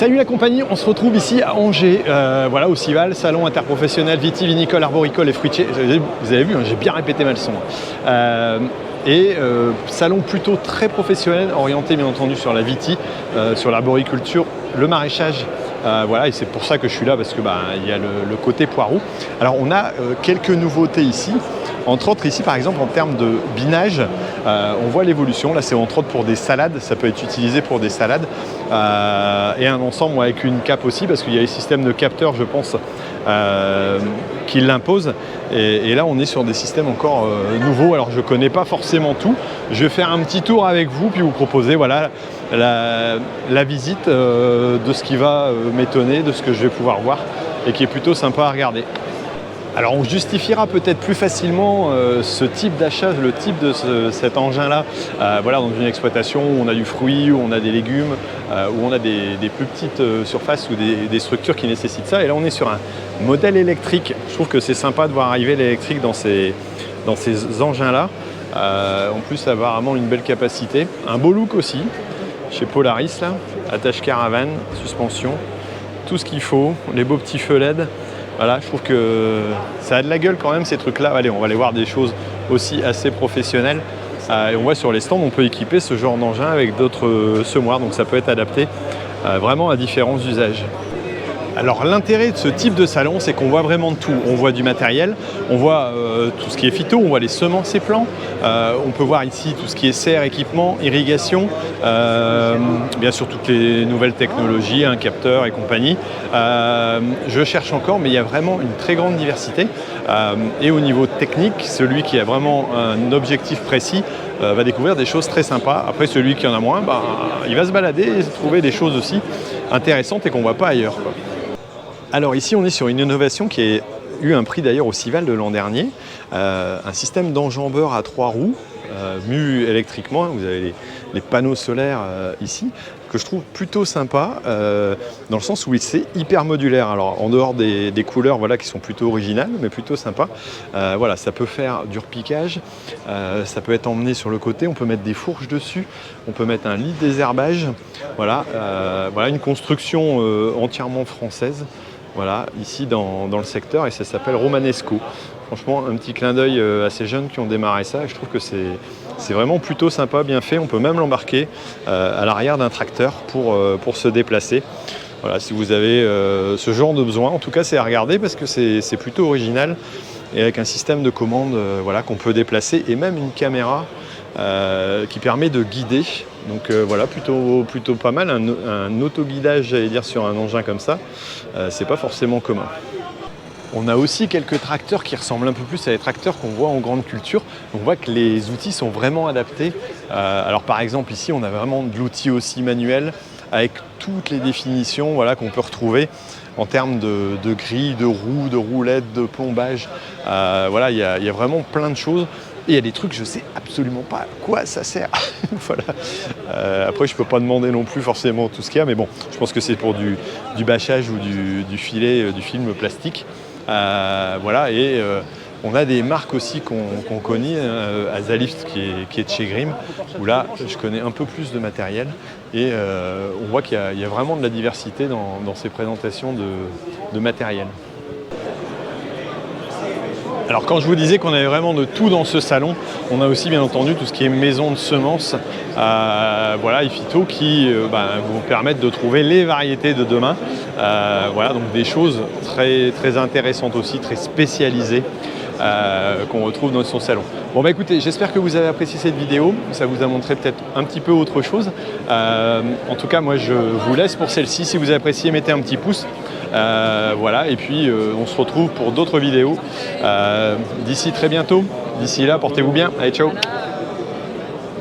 Salut la compagnie, on se retrouve ici à Angers, voilà au CIVAL, salon interprofessionnel vitivinicole, arboricole et fruitier. Vous avez vu, hein, j'ai bien répété ma leçon. Salon plutôt très professionnel, orienté bien entendu sur la vitie, sur l'arboriculture, le maraîchage. Voilà, et c'est pour ça que je suis là, parce que il y a le côté poireau. Alors on a quelques nouveautés ici. Entre autres ici par exemple en termes de binage, on voit l'évolution. Là c'est entre autres pour des salades, ça peut être utilisé pour des salades. Et un ensemble avec une cape aussi, parce qu'il y a les systèmes de capteurs je pense qui l'imposent. Et là on est sur des systèmes encore nouveaux. Alors je ne connais pas forcément tout. Je vais faire un petit tour avec vous, puis vous proposer voilà, la visite de ce qui va m'étonner, de ce que je vais pouvoir voir et qui est plutôt sympa à regarder. Alors on justifiera peut-être plus facilement ce type d'achat, le type de cet engin-là, voilà, dans une exploitation où on a du fruit, où on a des légumes, où on a des plus petites surfaces ou des structures qui nécessitent ça. Et là on est sur un modèle électrique. Je trouve que c'est sympa de voir arriver l'électrique dans ces engins-là. En plus ça a apparemment une belle capacité. Un beau look aussi, chez Polaris là, attache caravane, suspension, tout ce qu'il faut, les beaux petits feux LED. Voilà, je trouve que ça a de la gueule quand même ces trucs-là. Allez, on va aller voir des choses aussi assez professionnelles. Et on voit sur les stands, on peut équiper ce genre d'engin avec d'autres semoirs, donc ça peut être adapté vraiment à différents usages. Alors l'intérêt de ce type de salon, c'est qu'on voit vraiment de tout. On voit du matériel, on voit tout ce qui est phyto, on voit les semences et plants. On peut voir ici tout ce qui est serre, équipement, irrigation, bien sûr toutes les nouvelles technologies, hein, capteurs et compagnie. Je cherche encore, mais il y a vraiment une très grande diversité. Et au niveau technique, celui qui a vraiment un objectif précis va découvrir des choses très sympas. Après, celui qui en a moins, il va se balader et trouver des choses aussi intéressantes et qu'on ne voit pas ailleurs, quoi. Alors ici, on est sur une innovation qui a eu un prix d'ailleurs au CIVAL de l'an dernier, un système d'enjambeur à 3 roues, mu électriquement. Vous avez les panneaux solaires ici, que je trouve plutôt sympa, dans le sens où c'est hyper modulaire. Alors en dehors des couleurs voilà, qui sont plutôt originales, mais plutôt sympa. Voilà, ça peut faire du repiquage, ça peut être emmené sur le côté, on peut mettre des fourches dessus, on peut mettre un lit de désherbage. Voilà, voilà une construction entièrement française. Voilà, ici dans le secteur, et ça s'appelle Romanesco. Franchement, un petit clin d'œil à ces jeunes qui ont démarré ça. Et je trouve que c'est vraiment plutôt sympa, bien fait. On peut même l'embarquer à l'arrière d'un tracteur pour se déplacer. Voilà, si vous avez ce genre de besoin, en tout cas c'est à regarder parce que c'est plutôt original. Et avec un système de commande voilà, qu'on peut déplacer, et même une caméra qui permet de guider. Donc voilà, plutôt pas mal, un autoguidage, j'allais dire, sur un engin comme ça, c'est pas forcément commun. On a aussi quelques tracteurs qui ressemblent un peu plus à des tracteurs qu'on voit en grande culture. On voit que les outils sont vraiment adaptés. Alors par exemple ici, on a vraiment de l'outil aussi manuel, avec toutes les définitions voilà, qu'on peut retrouver en termes de grilles, de roues, de roulettes, de plombage. Voilà, il y a vraiment plein de choses. Et il y a des trucs, je sais absolument pas à quoi ça sert. Voilà. Après, je peux pas demander non plus forcément tout ce qu'il y a, mais bon, je pense que c'est pour du bâchage ou du filet, du film plastique. Voilà, et on a des marques aussi qu'on connaît, Azalift qui est de chez Grimm, où là, je connais un peu plus de matériel. Et on voit qu'il y a vraiment de la diversité dans ces présentations de matériel. Alors quand je vous disais qu'on avait vraiment de tout dans ce salon, on a aussi bien entendu tout ce qui est maison de semences, voilà, et phyto qui vous permettent de trouver les variétés de demain. Voilà, donc des choses très, très intéressantes aussi, très spécialisées qu'on retrouve dans son salon. Bon écoutez, j'espère que vous avez apprécié cette vidéo, ça vous a montré peut-être un petit peu autre chose. En tout cas, moi je vous laisse pour celle-ci. Si vous avez apprécié, mettez un petit pouce. Voilà, et puis on se retrouve pour d'autres vidéos d'ici très bientôt. D'ici là, portez-vous bien. Allez, ciao!